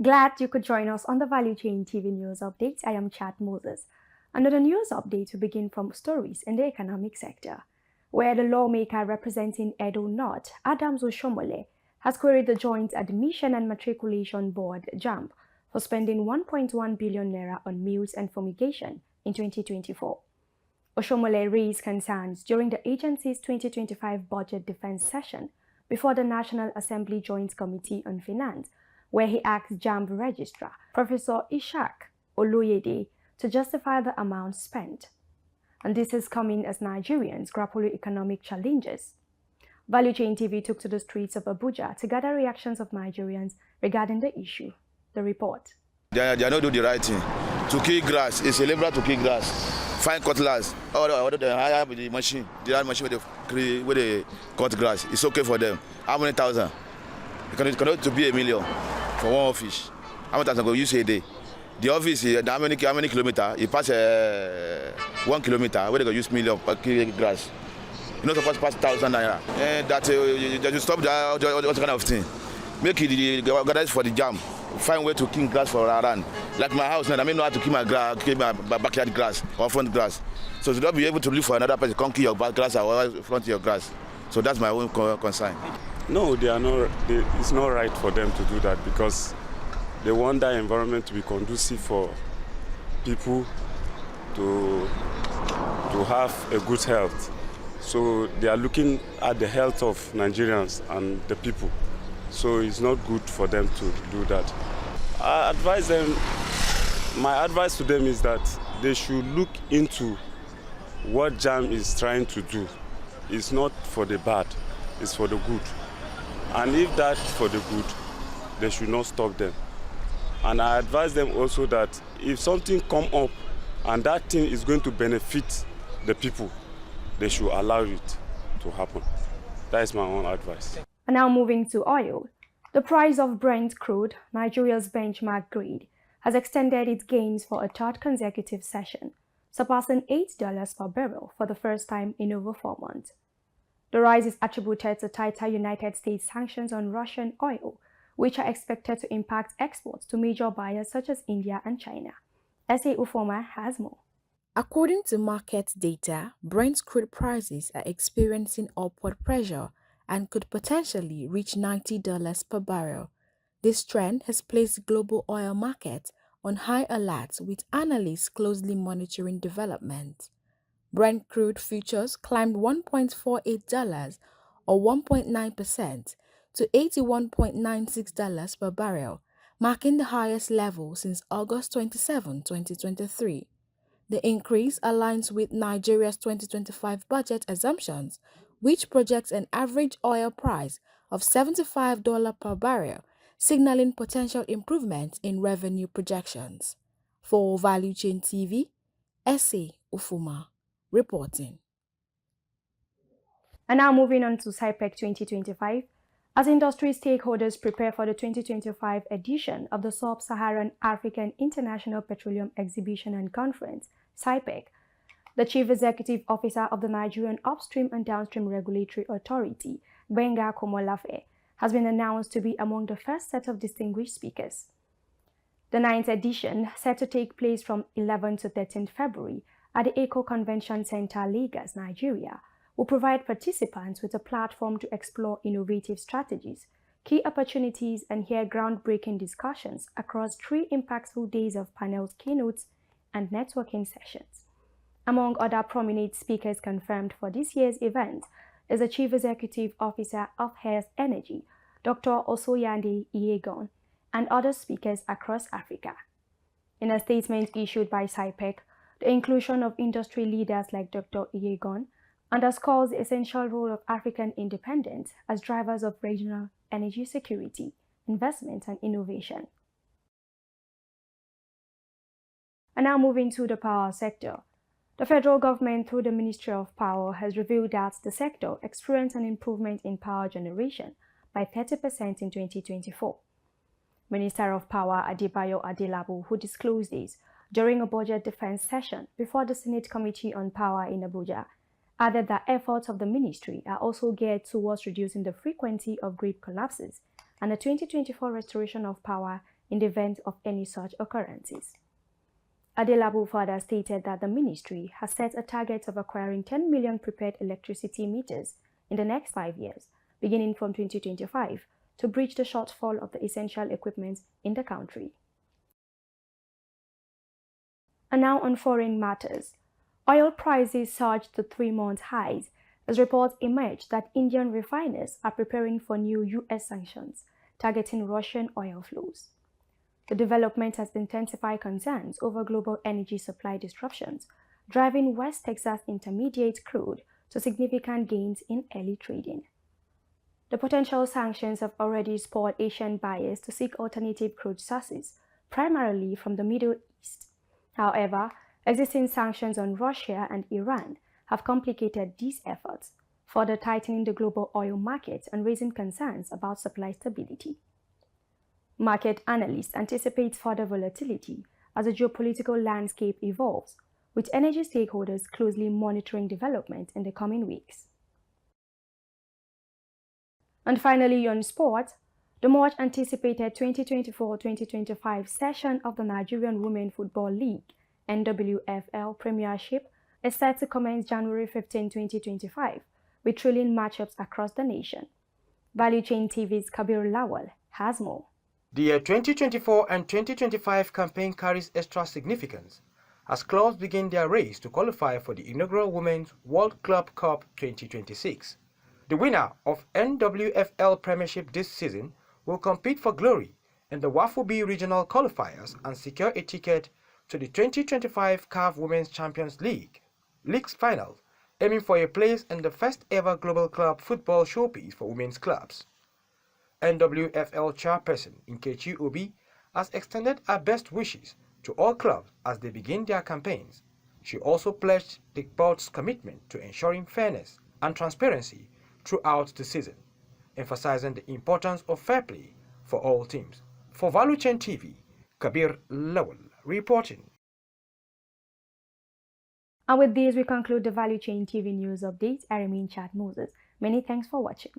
Glad you could join us on the Valuechain TV News Updates. I am Chad Moses. Another news update will begin from stories in the economic sector, where the lawmaker representing Edo North, Adams Oshomole, has queried the Joint Admission and Matriculation Board (JAMB) for spending 1.1 billion naira on meals and fumigation in 2024. Oshomole raised concerns during the agency's 2025 budget defense session before the National Assembly Joint Committee on Finance, where he asked JAMB Registrar Professor Ishak Oloyede to justify the amount spent. And this is coming as Nigerians grapple with economic challenges. Valuechain TV took to the streets of Abuja to gather reactions of Nigerians regarding the issue. The report. They are not doing the right thing. To kill grass, it's a labor to kill grass. Find cutlass, or they hire the machine. They have machine where they cut grass. It's okay for them. How many thousand? It cannot to be 1 million for one office. How many thousand go use a day? The office, how many kilometers? It pass 1 kilometer where they go use million per kill grass. You know, supposed to pass 1,000 naira. That you stop that kind of thing. Make it the organize for the jam. Find way to kill grass for around. Like my house now, I may know how to kill my backyard grass or front grass. So to not be able to live for another person, can't kill your back grass or front your grass. So that's my own concern. No, they are not. It's not right for them to do that because they want that environment to be conducive for people to have a good health. So they are looking at the health of Nigerians and the people. So it's not good for them to do that. I advise them, my advice to them is that they should look into what JAM is trying to do. It's not for the bad, it's for the good. And if that's for the good, they should not stop them. And I advise them also that if something come up and that thing is going to benefit the people, they should allow it to happen. That is my own advice. And now moving to oil. The price of Brent crude, Nigeria's benchmark grade, has extended its gains for a third consecutive session, surpassing $8 per barrel for the first time in over 4 months. The rise is attributed to tighter United States sanctions on Russian oil, which are expected to impact exports to major buyers such as India and China. S.A. Ufoma has more. According to market data, Brent crude prices are experiencing upward pressure and could potentially reach $90 per barrel. This trend has placed global oil markets on high alert, with analysts closely monitoring developments. Brent crude futures climbed $1.48 or 1.9% to $81.96 per barrel, marking the highest level since August 27, 2023. The increase aligns with Nigeria's 2025 budget assumptions, which projects an average oil price of $75 per barrel, signaling potential improvements in revenue projections. For Valuechain TV, S.A. Ufuma reporting. And now moving on to SIPEC 2025. As industry stakeholders prepare for the 2025 edition of the Sub-Saharan African International Petroleum Exhibition and Conference, SIPEC, the Chief Executive Officer of the Nigerian Upstream and Downstream Regulatory Authority, Benga Komolafe, has been announced to be among the first set of distinguished speakers. The 9th edition, set to take place from 11 to 13 February at the Eco Convention Center, Lagos, Nigeria, will provide participants with a platform to explore innovative strategies, key opportunities, and hear groundbreaking discussions across 3 impactful days of panels, keynotes, and networking sessions. Among other prominent speakers confirmed for this year's event is the Chief Executive Officer of Health Energy, Dr. Osoyande Iyegon, and other speakers across Africa. In a statement issued by SIPEC, the inclusion of industry leaders like Dr. Iyegon underscores the essential role of African independence as drivers of regional energy security, investment, and innovation. And now moving to the power sector. The federal government, through the Ministry of Power, has revealed that the sector experienced an improvement in power generation by 30% in 2024. Minister of Power Adebayo Adelabu, who disclosed this during a budget defense session before the Senate Committee on Power in Abuja, added that efforts of the ministry are also geared towards reducing the frequency of grid collapses, and the 2024 restoration of power in the event of any such occurrences. Adelabu further stated that the ministry has set a target of acquiring 10 million prepaid electricity meters in the next 5 years, beginning from 2025, to bridge the shortfall of the essential equipment in the country. And now on foreign matters. Oil prices surged to 3-month highs as reports emerged that Indian refiners are preparing for new U.S. sanctions targeting Russian oil flows. The development has intensified concerns over global energy supply disruptions, driving West Texas Intermediate crude to significant gains in early trading. The potential sanctions have already spurred Asian buyers to seek alternative crude sources, primarily from the Middle East. However, existing sanctions on Russia and Iran have complicated these efforts, further tightening the global oil market and raising concerns about supply stability. Market analysts anticipate further volatility as the geopolitical landscape evolves, with energy stakeholders closely monitoring development in the coming weeks. And finally, on sport, the much anticipated 2024-2025 session of the Nigerian Women Football League (NWFL) Premiership is set to commence January 15, 2025, with thrilling matchups across the nation. Valuechain TV's Kabir Lawal has more. The year 2024 and 2025 campaign carries extra significance as clubs begin their race to qualify for the inaugural Women's World Club Cup 2026. The winner of NWFL Premiership this season will compete for glory in the WAFU B regional qualifiers and secure a ticket to the 2025 CAF Women's Champions League's final, aiming for a place in the first ever global club football showpiece for women's clubs. NWFL chairperson Nkechi Obi has extended her best wishes to all clubs as they begin their campaigns. She also pledged the board's commitment to ensuring fairness and transparency throughout the season, emphasizing the importance of fair play for all teams. For Valuechain TV, Kabir Lawal reporting. And with this, we conclude the Valuechain TV news update. I remain Chad Moses. Many thanks for watching.